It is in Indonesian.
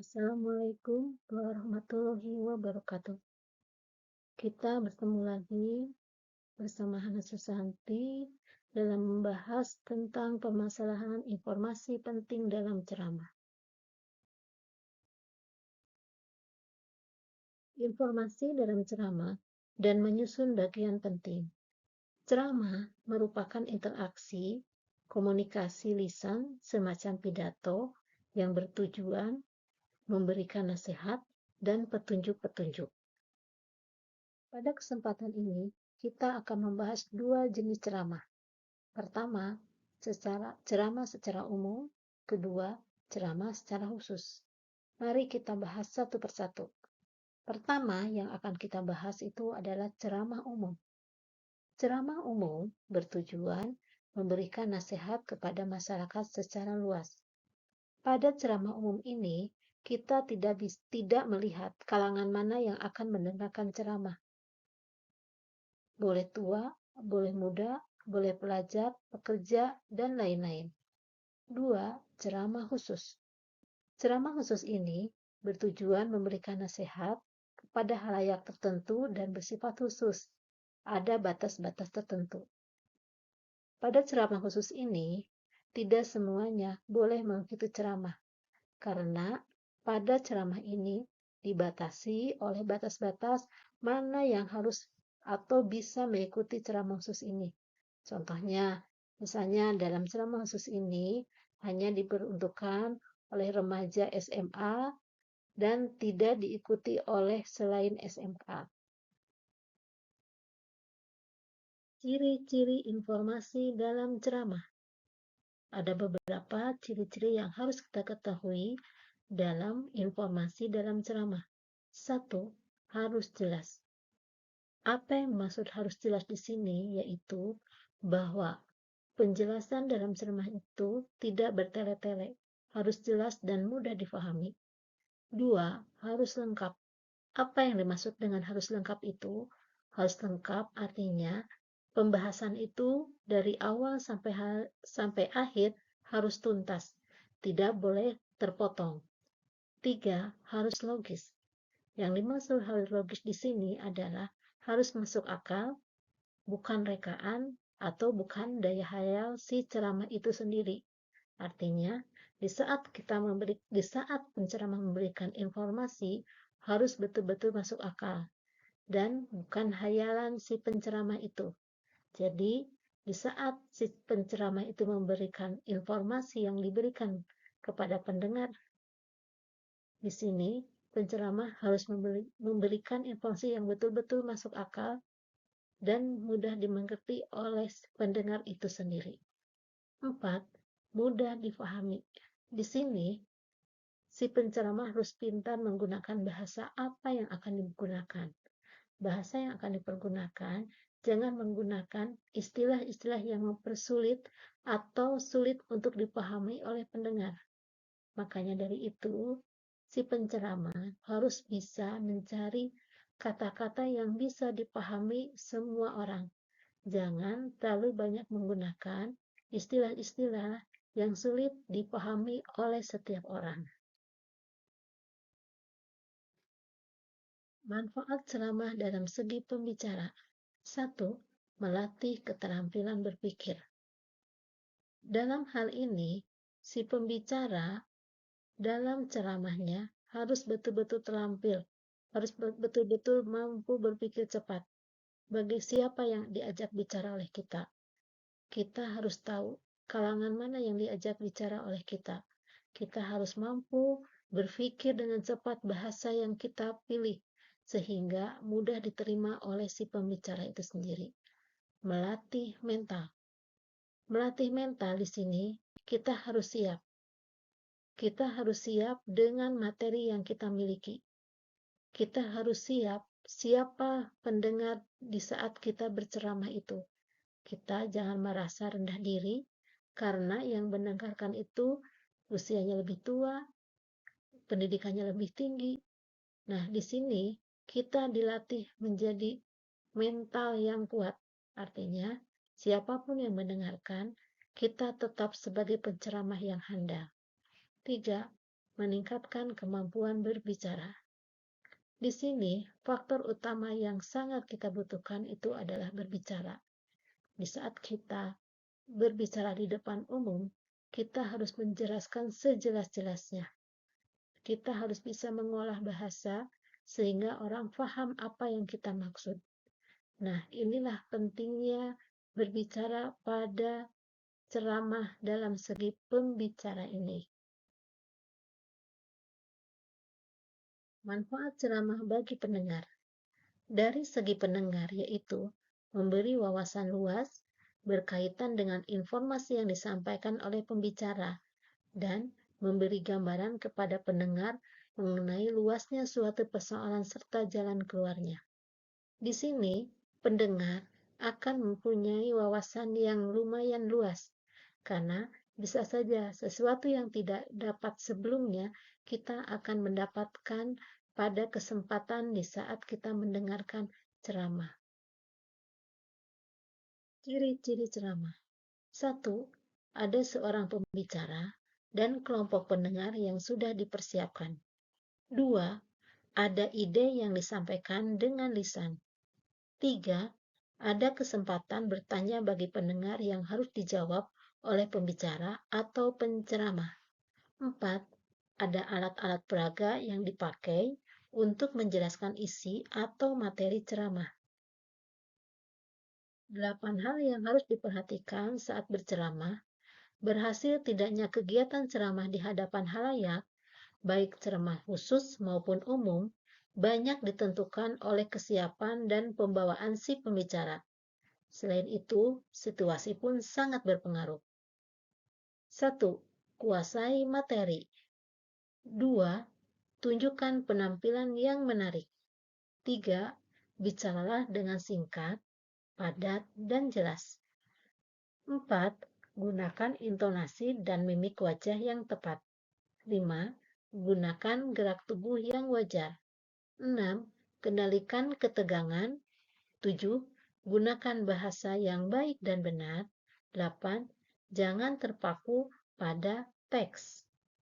Assalamualaikum warahmatullahi wabarakatuh. Kita bertemu lagi bersama Hana Susanti dalam membahas tentang permasalahan informasi penting dalam ceramah. Informasi dalam ceramah dan menyusun bagian penting. Ceramah merupakan interaksi, komunikasi lisan semacam pidato yang bertujuan memberikan nasihat dan petunjuk-petunjuk. Pada kesempatan ini, kita akan membahas dua jenis ceramah. Pertama, ceramah secara umum. Kedua, ceramah secara khusus. Mari kita bahas satu persatu. Pertama yang akan kita bahas itu adalah ceramah umum. Ceramah umum bertujuan memberikan nasihat kepada masyarakat secara luas. Pada ceramah umum ini, kita tidak melihat kalangan mana yang akan mendengarkan ceramah. Boleh tua, boleh muda, boleh pelajar, pekerja, dan lain-lain. Dua, ceramah khusus. Ceramah khusus ini bertujuan memberikan nasihat kepada halayak tertentu dan bersifat khusus. Ada batas-batas tertentu. Pada ceramah khusus ini, tidak semuanya boleh mengikuti ceramah, karena pada ceramah ini dibatasi oleh batas-batas mana yang harus atau bisa mengikuti ceramah khusus ini. Contohnya, misalnya dalam ceramah khusus ini hanya diperuntukkan oleh remaja SMA dan tidak diikuti oleh selain SMA. Ciri-ciri informasi dalam ceramah. Ada beberapa ciri-ciri yang harus kita ketahui dalam informasi dalam ceramah. Satu, harus jelas. Apa yang dimaksud harus jelas di sini yaitu bahwa penjelasan dalam ceramah itu tidak bertele-tele, harus jelas dan mudah difahami. Dua, harus lengkap. Apa yang dimaksud dengan harus lengkap itu? Harus lengkap artinya pembahasan itu dari awal sampai akhir harus tuntas, tidak boleh terpotong. Tiga, harus logis. Yang dimaksud harus logis di sini adalah harus masuk akal, bukan rekaan atau bukan daya hayal si ceramah itu sendiri. Artinya, di saat penceramah memberikan informasi, harus betul-betul masuk akal dan bukan hayalan si penceramah itu. Jadi, di saat si penceramah itu memberikan informasi yang diberikan kepada pendengar, di sini penceramah harus memberikan informasi yang betul-betul masuk akal dan mudah dimengerti oleh pendengar itu sendiri. 4. Mudah difahami. Di sini, si penceramah harus pintar menggunakan bahasa apa yang akan digunakan. Bahasa yang akan dipergunakan, jangan menggunakan istilah-istilah yang mempersulit atau sulit untuk dipahami oleh pendengar. Makanya dari itu, si penceramah harus bisa mencari kata-kata yang bisa dipahami semua orang. Jangan terlalu banyak menggunakan istilah-istilah yang sulit dipahami oleh setiap orang. Manfaat ceramah dalam segi pembicara. 1. Melatih keterampilan berpikir. Dalam hal ini, si pembicara dalam ceramahnya harus betul-betul terampil, harus betul-betul mampu berpikir cepat. Bagi siapa yang diajak bicara oleh kita, kita harus tahu kalangan mana yang diajak bicara oleh kita. Kita harus mampu berpikir dengan cepat bahasa yang kita pilih, sehingga mudah diterima oleh si pembicara itu sendiri. Melatih mental. Melatih mental di sini, kita harus siap. Kita harus siap dengan materi yang kita miliki. Kita harus siap siapa pendengar di saat kita berceramah itu. Kita jangan merasa rendah diri karena yang mendengarkan itu usianya lebih tua, pendidikannya lebih tinggi. Nah, di sini kita dilatih menjadi mental yang kuat. Artinya, siapapun yang mendengarkan, kita tetap sebagai penceramah yang handal. 3. meningkatkan kemampuan berbicara. Di sini, faktor utama yang sangat kita butuhkan itu adalah berbicara. Di saat kita berbicara di depan umum, kita harus menjelaskan sejelas-jelasnya. Kita harus bisa mengolah bahasa sehingga orang paham apa yang kita maksud. Nah, inilah pentingnya berbicara pada ceramah dalam segi pembicara ini. Manfaat ceramah bagi pendengar. Dari segi pendengar, yaitu memberi wawasan luas berkaitan dengan informasi yang disampaikan oleh pembicara dan memberi gambaran kepada pendengar mengenai luasnya suatu persoalan serta jalan keluarnya. Di sini, pendengar akan mempunyai wawasan yang lumayan luas, karena bisa saja sesuatu yang tidak dapat sebelumnya kita akan mendapatkan pada kesempatan di saat kita mendengarkan ceramah. Ciri-ciri ceramah. 1. Ada seorang pembicara dan kelompok pendengar yang sudah dipersiapkan. 2. Ada ide yang disampaikan dengan lisan. 3. Ada kesempatan bertanya bagi pendengar yang harus dijawab oleh pembicara atau penceramah. 4. Ada alat-alat peraga yang dipakai untuk menjelaskan isi atau materi ceramah. 8 hal yang harus diperhatikan saat berceramah. Berhasil tidaknya kegiatan ceramah di hadapan halayak, baik ceramah khusus maupun umum, banyak ditentukan oleh kesiapan dan pembawaan si pembicara. Selain itu, situasi pun sangat berpengaruh. 1. Kuasai materi. 2. Tunjukkan penampilan yang menarik. 3. Bicaralah dengan singkat, padat, dan jelas. 4. Gunakan intonasi dan mimik wajah yang tepat. 5. Gunakan gerak tubuh yang wajar. 6. Kendalikan ketegangan. 7. Gunakan bahasa yang baik dan benar. 8. Jangan terpaku pada teks.